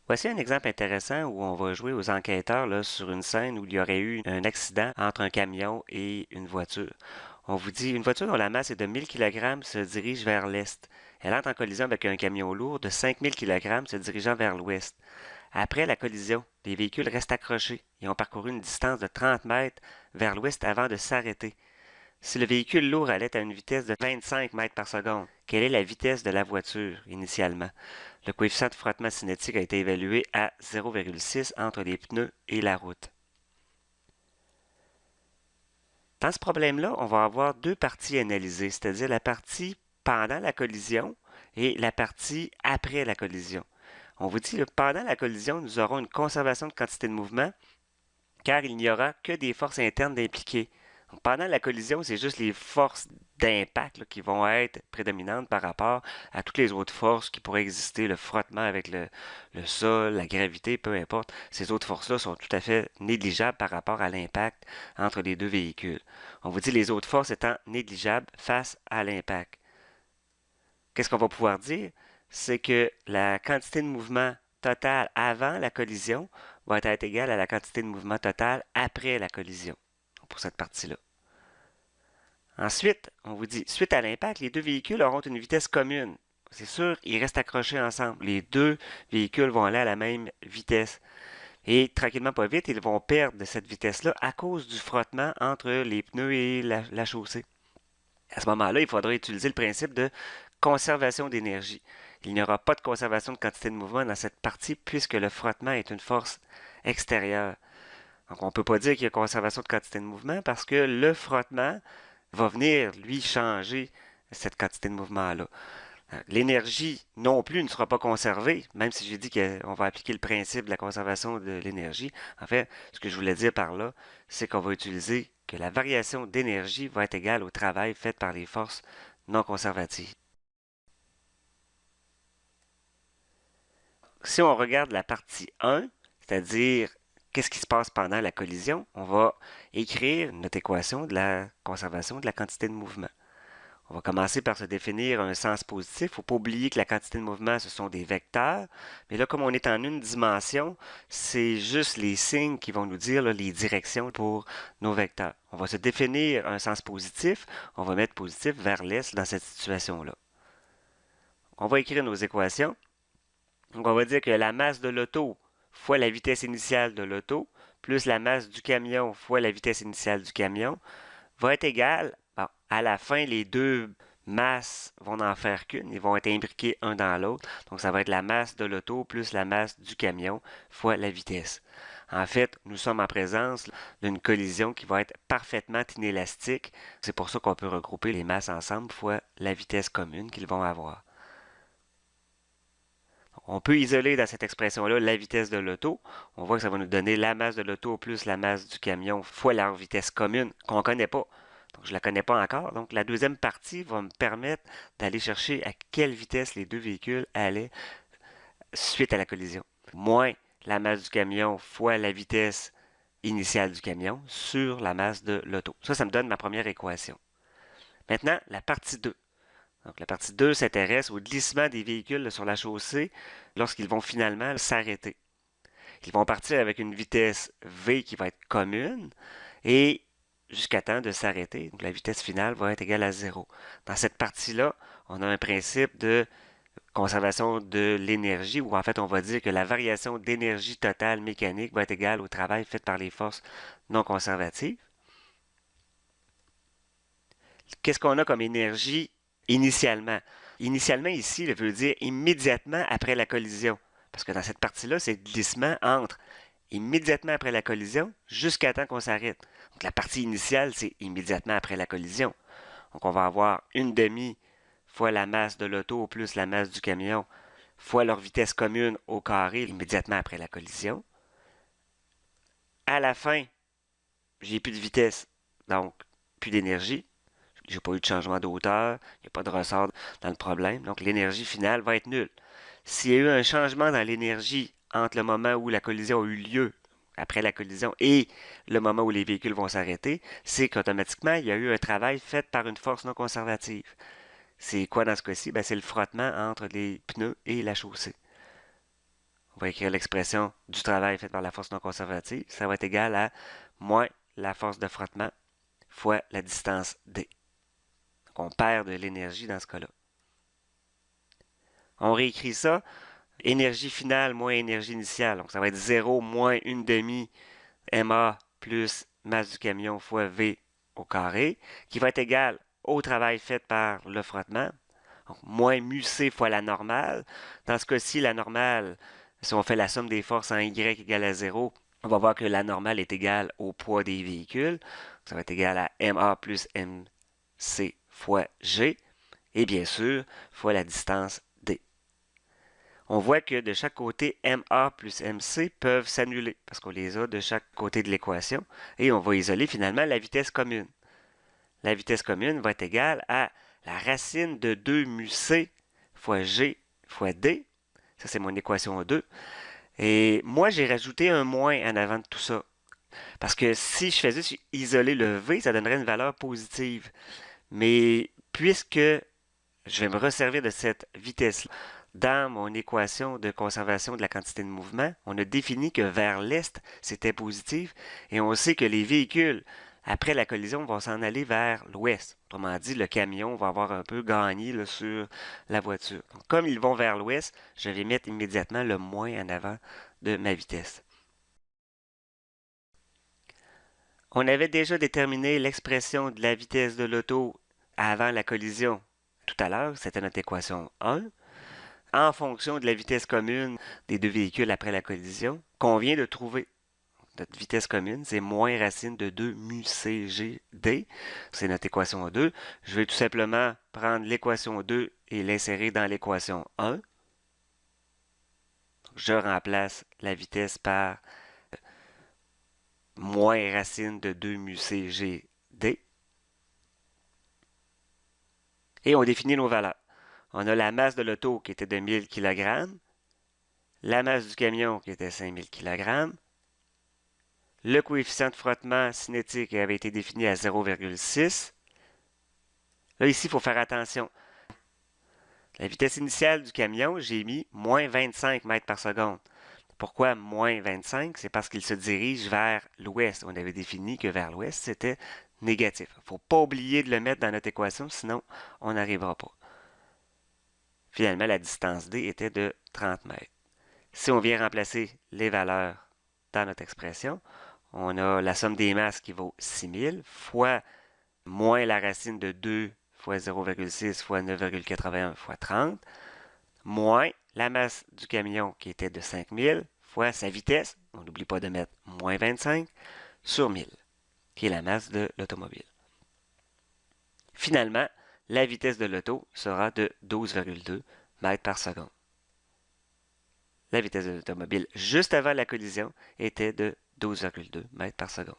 Voici un exemple intéressant où on va jouer aux enquêteurs là, sur une scène où il y aurait eu un accident entre un camion et une voiture. On vous dit, une voiture dont la masse est de 1000 kg se dirige vers l'est. Elle entre en collision avec un camion lourd de 5000 kg se dirigeant vers l'ouest. Après la collision, les véhicules restent accrochés et ont parcouru une distance de 30 mètres vers l'ouest avant de s'arrêter. Si le véhicule lourd allait à une vitesse de 25 mètres par seconde, quelle est la vitesse de la voiture initialement? Le coefficient de frottement cinétique a été évalué à 0,6 entre les pneus et la route. Dans ce problème-là, on va avoir deux parties analysées, c'est-à-dire la partie pendant la collision et la partie après la collision. On vous dit que pendant la collision, nous aurons une conservation de quantité de mouvement car il n'y aura que des forces internes impliquées. Donc, pendant la collision, c'est juste les forces d'impact qui vont être prédominantes par rapport à toutes les autres forces qui pourraient exister, le frottement avec le sol, la gravité, peu importe. Ces autres forces-là sont tout à fait négligeables par rapport à l'impact entre les deux véhicules. On vous dit les autres forces étant négligeables face à l'impact. Qu'est-ce qu'on va pouvoir dire? C'est que la quantité de mouvement totale avant la collision va être égale à la quantité de mouvement totale après la collision, pour cette partie-là. Ensuite, on vous dit, suite à l'impact, les deux véhicules auront une vitesse commune. C'est sûr, ils restent accrochés ensemble. Les deux véhicules vont aller à la même vitesse. Et tranquillement, pas vite, ils vont perdre de cette vitesse-là à cause du frottement entre les pneus et la chaussée. À ce moment-là, il faudra utiliser le principe de conservation d'énergie. Il n'y aura pas de conservation de quantité de mouvement dans cette partie puisque le frottement est une force extérieure. Donc, on ne peut pas dire qu'il y a conservation de quantité de mouvement parce que le frottement va venir, lui, changer cette quantité de mouvement-là. L'énergie non plus ne sera pas conservée, même si j'ai dit qu'on va appliquer le principe de la conservation de l'énergie. En fait, ce que je voulais dire par là, c'est qu'on va utiliser que la variation d'énergie va être égale au travail fait par les forces non conservatives. Si on regarde la partie 1, c'est-à-dire qu'est-ce qui se passe pendant la collision, on va écrire notre équation de la conservation de la quantité de mouvement. On va commencer par se définir un sens positif. Il ne faut pas oublier que la quantité de mouvement, ce sont des vecteurs. Mais là, comme on est en une dimension, c'est juste les signes qui vont nous dire là, les directions pour nos vecteurs. On va se définir un sens positif. On va mettre positif vers l'est dans cette situation-là. On va écrire nos équations. Donc, on va dire que la masse de l'auto fois la vitesse initiale de l'auto plus la masse du camion fois la vitesse initiale du camion va être égale, bon, à la fin, les deux masses vont n'en faire qu'une, ils vont être imbriqués un dans l'autre. Donc, ça va être la masse de l'auto plus la masse du camion fois la vitesse. En fait, nous sommes en présence d'une collision qui va être parfaitement inélastique. C'est pour ça qu'on peut regrouper les masses ensemble fois la vitesse commune qu'ils vont avoir. On peut isoler dans cette expression-là la vitesse de l'auto. On voit que ça va nous donner la masse de l'auto plus la masse du camion fois leur vitesse commune qu'on ne connaît pas. Donc, je ne la connais pas encore. Donc, la deuxième partie va me permettre d'aller chercher à quelle vitesse les deux véhicules allaient suite à la collision. Moins la masse du camion fois la vitesse initiale du camion sur la masse de l'auto. Ça me donne ma première équation. Maintenant, la partie 2. Donc, la partie 2 s'intéresse au glissement des véhicules sur la chaussée lorsqu'ils vont finalement s'arrêter. Ils vont partir avec une vitesse V qui va être commune et jusqu'à temps de s'arrêter. Donc, la vitesse finale va être égale à 0. Dans cette partie-là, on a un principe de conservation de l'énergie où en fait on va dire que la variation d'énergie totale mécanique va être égale au travail fait par les forces non conservatives. Qu'est-ce qu'on a comme énergie initialement? Initialement, ici, ça veut dire immédiatement après la collision. Parce que dans cette partie-là, c'est le glissement entre immédiatement après la collision jusqu'à temps qu'on s'arrête. Donc la partie initiale, c'est immédiatement après la collision. Donc on va avoir une demi fois la masse de l'auto plus la masse du camion fois leur vitesse commune au carré immédiatement après la collision. À la fin, j'ai plus de vitesse, donc plus d'énergie. J'ai pas eu de changement de hauteur, il n'y a pas de ressort dans le problème, donc l'énergie finale va être nulle. S'il y a eu un changement dans l'énergie entre le moment où la collision a eu lieu, après la collision, et le moment où les véhicules vont s'arrêter, c'est qu'automatiquement, il y a eu un travail fait par une force non conservative. C'est quoi dans ce cas-ci? Ben, c'est le frottement entre les pneus et la chaussée. On va écrire l'expression du travail fait par la force non conservative. Ça va être égal à moins la force de frottement fois la distance D. Donc, on perd de l'énergie dans ce cas-là. On réécrit ça. Énergie finale moins énergie initiale. Donc, ça va être 0 moins 1 demi MA plus masse du camion fois V au carré, qui va être égal au travail fait par le frottement. Donc, moins mu C fois la normale. Dans ce cas-ci, la normale, si on fait la somme des forces en Y égale à 0, on va voir que la normale est égale au poids des véhicules. Ça va être égal à MA plus MC fois G. Et bien sûr, fois la distance D. On voit que de chaque côté, MA plus MC peuvent s'annuler parce qu'on les a de chaque côté de l'équation. Et on va isoler finalement la vitesse commune. La vitesse commune va être égale à la racine de 2 mu C fois G fois D. Ça, c'est mon équation 2. Et moi, j'ai rajouté un moins en avant de tout ça. Parce que si je faisais juste isoler le V, ça donnerait une valeur positive. Mais puisque je vais me resservir de cette vitesse-là dans mon équation de conservation de la quantité de mouvement, on a défini que vers l'est, c'était positif. Et on sait que les véhicules, après la collision, vont s'en aller vers l'ouest. Autrement dit, le camion va avoir un peu gagné là, sur la voiture. Donc, comme ils vont vers l'ouest, je vais mettre immédiatement le moins en avant de ma vitesse. On avait déjà déterminé l'expression de la vitesse de l'auto avant la collision tout à l'heure, c'était notre équation 1, en fonction de la vitesse commune des deux véhicules après la collision, qu'on vient de trouver. Notre vitesse commune, c'est moins racine de 2 mu c g d. C'est notre équation 2. Je vais tout simplement prendre l'équation 2 et l'insérer dans l'équation 1. Je remplace la vitesse par moins racine de 2 mu c g d. Et on définit nos valeurs. On a la masse de l'auto qui était de 1000 kg, la masse du camion qui était 5000 kg, le coefficient de frottement cinétique avait été défini à 0,6. Là, ici, il faut faire attention. La vitesse initiale du camion, j'ai mis moins 25 mètres par seconde. Pourquoi moins 25? C'est parce qu'il se dirige vers l'ouest. On avait défini que vers l'ouest, c'était négatif. Il ne faut pas oublier de le mettre dans notre équation, sinon on n'arrivera pas. Finalement, la distance D était de 30 mètres. Si on vient remplacer les valeurs dans notre expression, on a la somme des masses qui vaut 6000 fois moins la racine de 2 fois 0,6 fois 9,81 fois 30, moins la masse du camion qui était de 5000 fois sa vitesse, on n'oublie pas de mettre moins 25, sur 1000, qui est la masse de l'automobile. Finalement, la vitesse de l'auto sera de 12,2 mètres par seconde. La vitesse de l'automobile juste avant la collision était de 12,2 mètres par seconde.